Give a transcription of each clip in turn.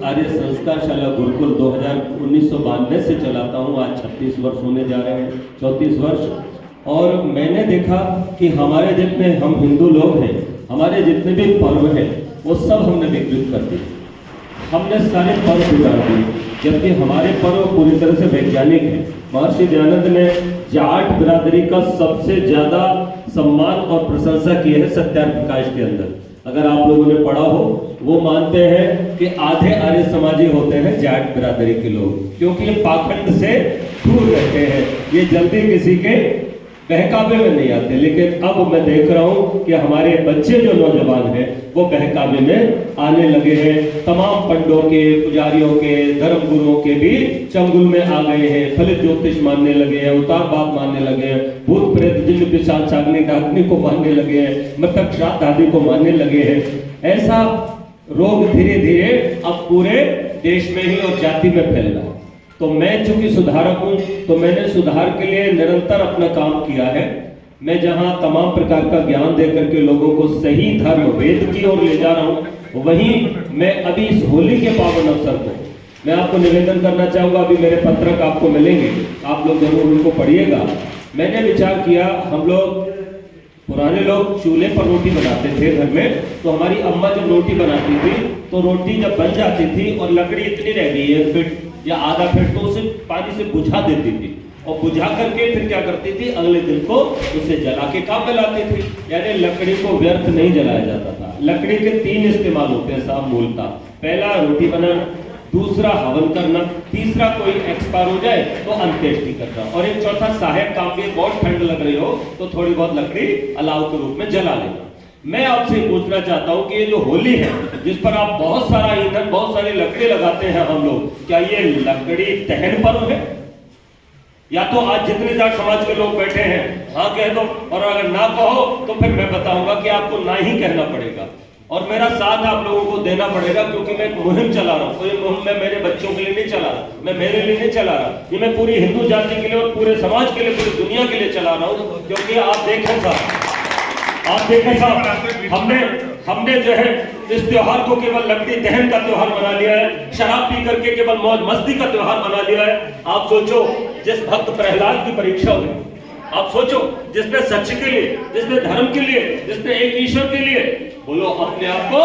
आर्य संस्कार शाला गुरुकुल 1992 से चलाता हूँ। आज 36 वर्ष होने जा रहे हैं, 34 वर्ष। और मैंने देखा कि हमारे जितने हम हिंदू लोग हैं, हमारे जितने भी पर्व हैं वो सब हमने विकृत कर दिए। हमने सारे पर्व बिगाड़ दिए, जबकि हमारे पर्व पूरी तरह से वैज्ञानिक हैं। महर्षि दयानंद ने जाट बिरादरी का सबसे ज्यादा सम्मान और प्रशंसा की है सत्यार्थ प्रकाश के अंदर। अगर आप लोगों ने पढ़ा हो, वो मानते हैं कि आधे आर्य समाजी होते हैं जाट बिरादरी के लोग, क्योंकि ये पाखंड से दूर रहते हैं, ये जल्दी किसी के बहकावे में नहीं आते। लेकिन अब मैं देख रहा हूं कि हमारे बच्चे जो नौजवान हैं वो बहकावे में आने लगे हैं। तमाम पंडों के, पुजारियों के, धर्म गुरुओं के भी चंगुल में आ गए हैं। फलित ज्योतिष मानने लगे हैं, उतारवाद मानने लगे हैं, भूत प्रेत जिन्न पिशाच चागनी डाकनी को मानने लगे हैं, मृतक श्राद्ध आदि को मानने लगे हैं। ऐसा रोग धीरे धीरे अब पूरे देश में ही और जाति में फैल रहा है। तो मैं चूंकि सुधारक हूं, तो मैंने सुधार के लिए निरंतर अपना काम किया है। मैं जहां तमाम प्रकार का ज्ञान देकर के लोगों को सही धर्म वेद की ओर ले जा रहा हूं, वहीं मैं अभी इस होली के पावन अवसर को मैं आपको निवेदन करना चाहूंगा। अभी मेरे पत्रक आपको मिलेंगे, आप लोग जरूर उनको पढ़िएगा। मैंने विचार किया, हम लोग पुराने लोग चूल्हे पर रोटी बनाते थे घर में, तो हमारी अम्मा जब रोटी बनाती थी तो रोटी जब बन जाती थी और लकड़ी इतनी रह गई 1 फीट या आधा फीट, तो उसे पानी से बुझा देती थी और बुझा करके फिर क्या करती थी, अगले दिन को उसे जला के काम में लाती थी। यानी लकड़ी को व्यर्थ नहीं जलाया जाता था। लकड़ी के 3 इस्तेमाल होते हैं साहब मूलतः। पहला रोटी बनाना, दूसरा हवन करना, तीसरा कोई एक्सपायर हो जाए तो अंत्येष्टि करना, और एक चौथा सहायक काम भी। बहुत ठंड लग रही हो तो थोड़ी बहुत लकड़ी अलाव के रूप में जला लेना। मैं आपसे पूछना चाहता हूं कि ये जो होली है, जिस पर आप बहुत सारा ईंधन, बहुत सारी लकड़ी लगाते हैं हम लोग, क्या ये लकड़ी दहन पर्व है? या तो आज जितने जाट समाज के लोग बैठे हैं हाँ कह दो, और अगर ना कहो तो फिर मैं बताऊंगा कि आपको ना ही कहना पड़ेगा और मेरा साथ आप लोगों को देना पड़ेगा, क्योंकि मैं एक मुहिम चला रहा हूँ। कोई मुहिम मैं मेरे बच्चों के लिए नहीं चला रहा, मैं मेरे लिए नहीं चला रहा, ये मैं पूरी हिंदू जाति के लिए और पूरे समाज के लिए, पूरी दुनिया के लिए चला रहा हूँ। क्योंकि आप देखें साहब, हमने जो है इस त्योहार को केवल लकड़ी दहन का त्योहार बना लिया है, शराब पी करके केवल मौज मस्ती का त्योहार बना लिया है। आप सोचो, जिस भक्त प्रहलाद की परीक्षा हुई, आप सोचो, जिसने सच के लिए, जिसने धर्म के लिए, जिसने एक ईश्वर के लिए बोलो अपने आप को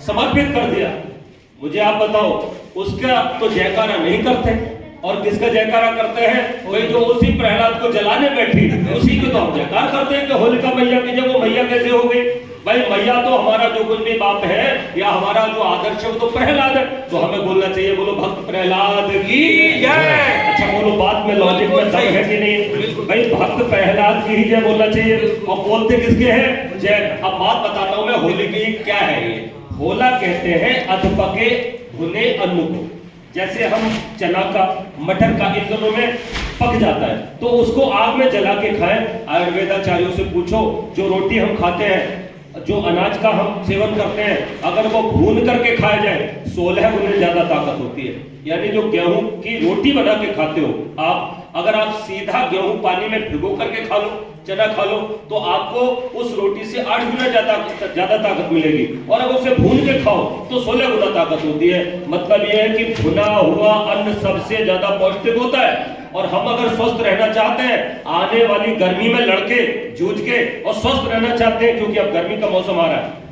समर्पित कर दिया, मुझे आप बताओ उसका तो जयकारा नहीं करते, और किसका जयकारा करते हैं? वही जो उसी प्रहलाद को जलाने बैठी, उसी को तो हम जयकार करते हैं कि होलिका मैया की जब वो मैया कैसे हो गई। भाई मैया तो हमारा जो कुछ भी बाप है या हमारा जो आदर्श है वो तो प्रहलाद है, तो हमें बोलना चाहिए बोलो भक्त प्रहलाद की जय। अच्छा बोलो, बात में लॉजिक में दम है कि नहीं? भाई भक्त प्रहलाद की ही जय बोलना चाहिए। और बोलते किसके हैं? जय। अब बात बताता हूं मैं, होली की क्या है ये। होला कहते हैं अधपके भुने अन्न को। जैसे हम चना का, मटर का, इन दोनों में पक जाता है तो उसको आग में जला के खाएं। आयुर्वेदाचार्यों से पूछो, जो रोटी हम खाते हैं, जो अनाज का हम सेवन करते हैं, अगर वो भून करके खाया जाए 16 गुना ज्यादा ताकत होती है। यानी जो गेहूं की रोटी बना के खाते हो आप, अगर आप सीधा गेहूं पानी में भिगो करके खा लो, चना खा लो, तो आपको उस रोटी से 8 गुना ज्यादा ताकत मिलेगी। और अगर उसे भून के खाओ तो 16 गुना ताकत होती है। मतलब यह है कि भुना हुआ अन्न सबसे ज्यादा पौष्टिक होता है। और हम अगर स्वस्थ रहना चाहते हैं, आने वाली गर्मी में लड़के जूझ के और स्वस्थ रहना चाहते हैं, क्योंकि अब गर्मी का मौसम आ रहा है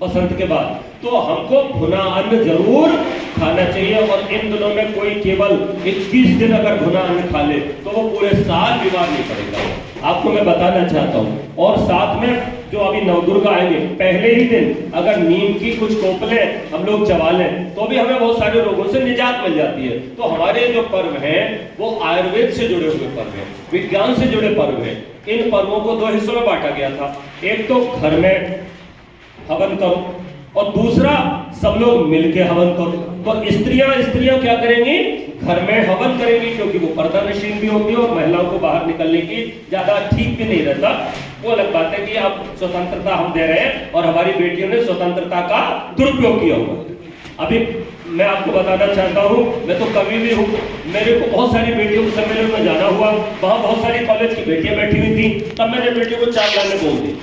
बसंत के बाद, तो हमको भुना अन्न जरूर खाना चाहिए। और इन दिनों में कोई केवल 21 दिन अगर भुना अन्न खा ले तो वो पूरे साल बीमार नहीं पड़ेगा, आपको मैं बताना चाहता हूँ। और साथ में जो अभी नवदुर्गा आएंगे, पहले ही दिन अगर नीम की कुछ कोपलें हम लोग चबा लें तो भी हमें बहुत सारे रोगों से निजात मिल जाती है। तो हमारे जो पर्व हैं वो आयुर्वेद से जुड़े हुए पर्व हैं, विज्ञान से जुड़े पर्व हैं। इन पर्वों को 2 हिस्सों में बांटा गया था। एक तो घर में हवन करो और दूसरा सब लोग मिलके हवन करो। तो स्त्रियां क्या करेंगी? घर में हवन करेंगी, क्योंकि वो पर्दा नशीन भी होती है और महिलाओं को बाहर निकलने की ज्यादा ठीक भी नहीं रहता। वो अलग बात है कि अब स्वतंत्रता हम दे रहे हैं और हमारी बेटियों ने स्वतंत्रता का दुरुपयोग किया हुआ। अभी मैं आपको बताना चाहता हूँ, मैं तो कभी भी हूँ, मेरे को बहुत सारी बेटियों के सम्मेलन में जाना हुआ, वहां बहुत सारी कॉलेज की बेटियां बैठी हुई थी, तब मैंने बेटियों को 4 लाइनें बोल दी।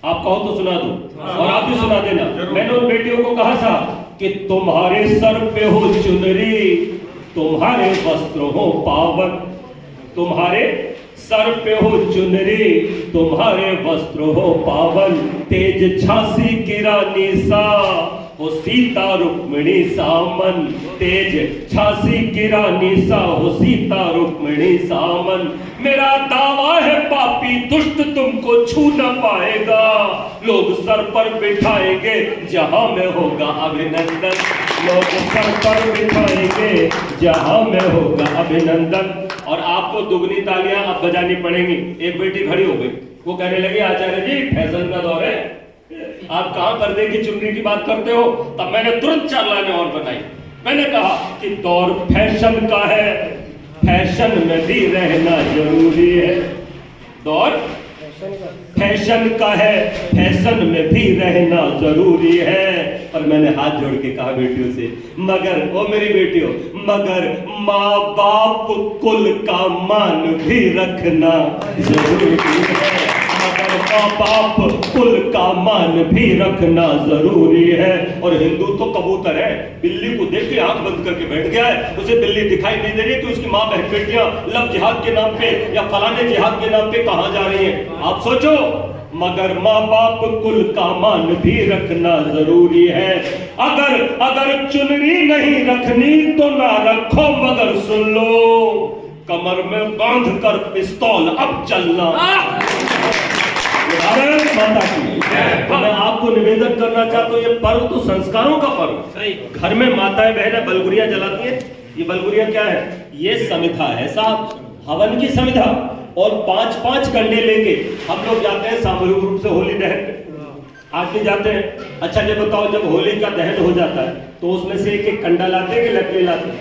आप कहो तो सुना दो और आप भी सुना देना। मैंने उन बेटियों को कहा था कि तुम्हारे सर पे हो चुनरी, तुम्हारे वस्त्र हो पावन। तुम्हारे सर पे हो चुनरी, तुम्हारे वस्त्र हो पावन। तेज झांसी की रानी सा हो सीता रुक्मिणी सामन। तेज झांसी की रानी सा हो सीता रुक्मिणी सामन। मेरा दावा है पापी दुष्ट तुमको छू न पाएगा। लोग सर पर बिठाएंगे जहां में होगा अभिनंदन। लोग सर पर बिठाएंगे जहां में होगा अभिनंदन। और आपको दुगनी तालियां अब बजानी पड़ेंगी। एक बेटी खड़ी हो गई, वो कहने लगी आचार्य जी फैशन का दौर है, आप कहां पर्दे की चुनरी की बात करते हो। तब मैंने तुरंत 4 लाइनें और बनाई। मैंने कहा कि दौर फैशन का है, फैशन में भी रहना जरूरी है। दौर फैशन का है, फैशन में भी रहना जरूरी है। और मैंने हाथ जोड़ के कहा बेटियों से, मगर ओ मेरी बेटियों, मगर माँ बाप कुल का मान भी रखना जरूरी है। मगर माँ बाप कुल का मान भी रखना जरूरी है। और हिंदू तो कबूतर है, बिल्ली को देख के आंख बंद करके बैठ गया है। उसे बिल्ली दिखाई नहीं दे रही कि उसकी माँ बहन बेटियां लव जिहाद के नाम पे या फलाने जिहाद के नाम पे कहां जा रही हैं। आप सोचो, मगर माँ बाप कुल का मान भी रखना जरूरी है। अगर चुनरी नहीं रखनी तो ना रखो, मगर सुन लो कमर में बांध कर पिस्तौल अब चलना। भारत माता की। तो मैं आपको निवेदन करना चाहता हूँ, ये पर्व तो संस्कारों का पर्व। घर में माताएं बहनें बलगुरियां जलाती हैं। ये बलगुरियां क्या है? ये समिधा है साहब, हवन की समिधा। और 5-5 कंडे लेके हम लोग जाते हैं सामूहिक रूप से होली दहन पे। आज भी जाते हैं। अच्छा ये बताओ, जब होली का दहन हो जाता है तो उसमें से एक कंडा लाते हैं कि लकड़ी लाते हैं?